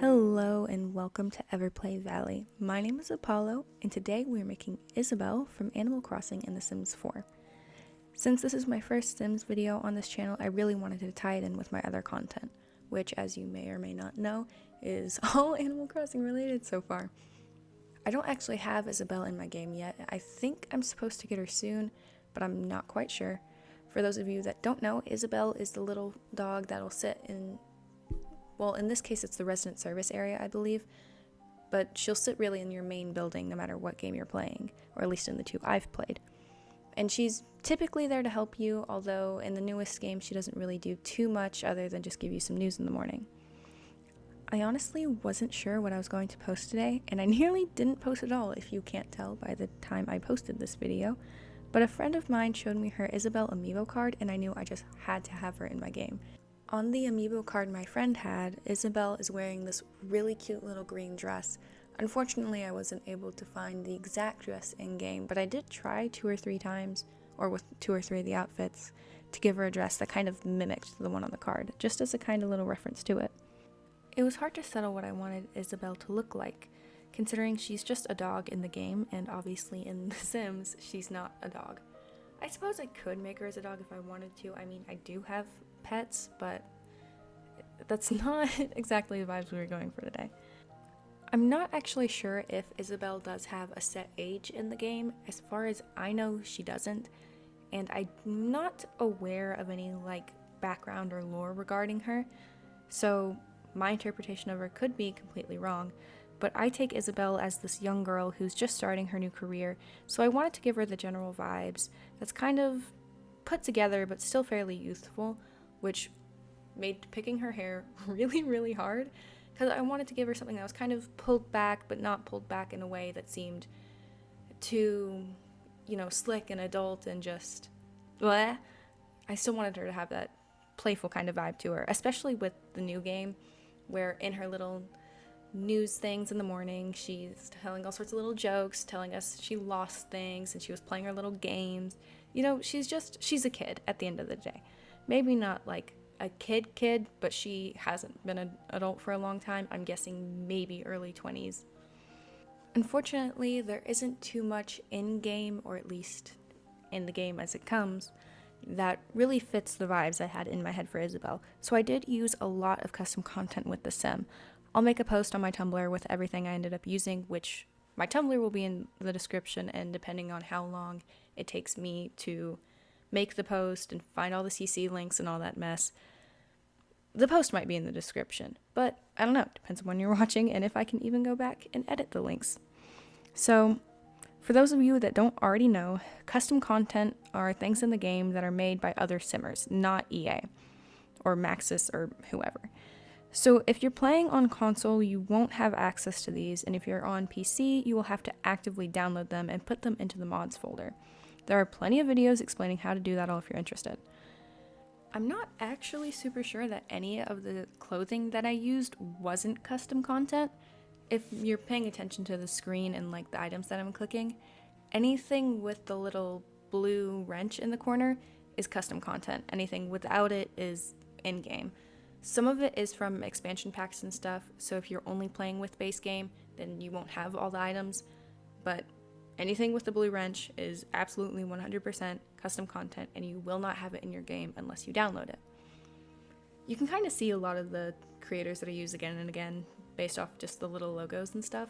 Hello and welcome to Everplay Valley. My name is Apollo and today we are making Isabelle from Animal Crossing in The Sims 4. Since this is my first Sims video on this channel, I really wanted to tie it in with my other content, which as you may or may not know, is all Animal Crossing related so far. I don't actually have Isabelle in my game yet. I think I'm supposed to get her soon, but I'm not quite sure. For those of you that don't know, Isabelle is the little dog that'll sit in, well, in this case it's the resident service area, I believe, but she'll sit really in your main building no matter what game you're playing, or at least in the two I've played. And she's typically there to help you, although in the newest game she doesn't really do too much other than just give you some news in the morning. I honestly wasn't sure what I was going to post today, and I nearly didn't post at all if you can't tell by the time I posted this video, but a friend of mine showed me her Isabelle amiibo card and I knew I just had to have her in my game. On the amiibo card my friend had, Isabelle is wearing this really cute little green dress. Unfortunately, I wasn't able to find the exact dress in-game, but I did try 2 or 3 times, or with 2 or 3 of the outfits, to give her a dress that kind of mimicked the one on the card, just as a kind of little reference to it. It was hard to settle what I wanted Isabelle to look like, considering she's just a dog in the game, and obviously in The Sims, she's not a dog. I suppose I could make her as a dog if I wanted to. I mean, I do have pets, but that's not exactly the vibes we were going for today. I'm not actually sure if Isabelle does have a set age in the game. As far as I know, she doesn't, and I'm not aware of any background or lore regarding her, so my interpretation of her could be completely wrong. But I take Isabelle as this young girl who's just starting her new career, so I wanted to give her the general vibes that's kind of put together but still fairly youthful, which made picking her hair really hard, because I wanted to give her something that was kind of pulled back, but not pulled back in a way that seemed too, slick and adult and just bleh. I still wanted her to have that playful kind of vibe to her, especially with the new game, where in her little news things in the morning, she's telling all sorts of little jokes, telling us she lost things and she was playing her little games. She's a kid at the end of the day. Maybe not like a kid, but she hasn't been an adult for a long time. I'm guessing maybe early 20s. Unfortunately, there isn't too much in-game, or at least in the game as it comes, that really fits the vibes I had in my head for Isabelle, so I did use a lot of custom content with the sim. I'll make a post on my Tumblr with everything I ended up using, which my Tumblr will be in the description, and depending on how long it takes me to make the post and find all the CC links and all that mess, the post might be in the description. But I don't know, depends on when you're watching and if I can even go back and edit the links. So, for those of you that don't already know, custom content are things in the game that are made by other simmers, not EA or Maxis or whoever. So if you're playing on console, you won't have access to these, and if you're on PC, you will have to actively download them and put them into the mods folder. There are plenty of videos explaining how to do that all if you're interested. I'm not actually super sure that any of the clothing that I used wasn't custom content. If you're paying attention to the screen and the items that I'm clicking, anything with the little blue wrench in the corner is custom content. Anything without it is in-game. Some of it is from expansion packs and stuff, so if you're only playing with base game, then you won't have all the items, but anything with the blue wrench is absolutely 100% custom content, and you will not have it in your game unless you download it. You can kind of see a lot of the creators that I use again and again based off just the little logos and stuff.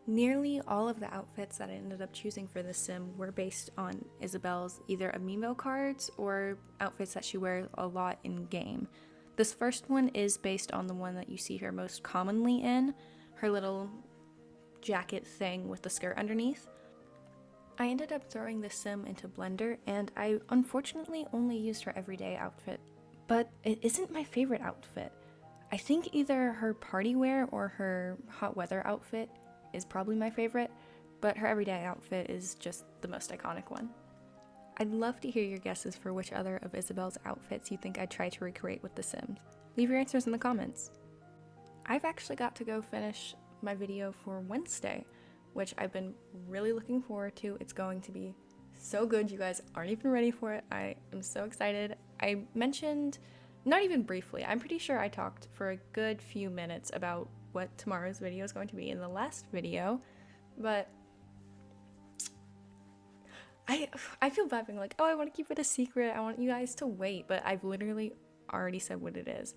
Nearly all of the outfits that I ended up choosing for this sim were based on Isabelle's either amiibo cards or outfits that she wears a lot in game. This first one is based on the one that you see her most commonly in, her little jacket thing with the skirt underneath. I ended up throwing this sim into Blender, and I unfortunately only used her everyday outfit, but it isn't my favorite outfit. I think either her party wear or her hot weather outfit is probably my favorite, but her everyday outfit is just the most iconic one. I'd love to hear your guesses for which other of Isabelle's outfits you think I'd try to recreate with The Sims. Leave your answers in the comments. I've actually got to go finish my video for Wednesday, which I've been really looking forward to. It's going to be so good. You guys aren't even ready for it. I am so excited. I mentioned not even briefly. I'm pretty sure I talked for a good few minutes about what tomorrow's video is going to be in the last video, but I feel bad being like, oh, I want to keep it a secret. I want you guys to wait, but I've literally already said what it is.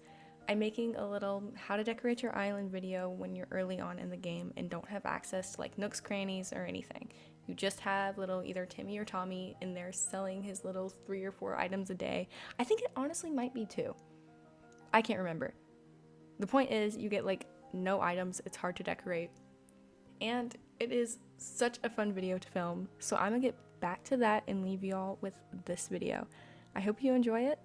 I'm making a little how to decorate your island video when you're early on in the game and don't have access to like nooks, crannies, or anything. You just have little either Timmy or Tommy in there selling his little 3 or 4 items a day. I think it honestly might be 2. I can't remember. The point is you get like no items, it's hard to decorate, and it is such a fun video to film. So I'm gonna get back to that and leave y'all with this video. I hope you enjoy it,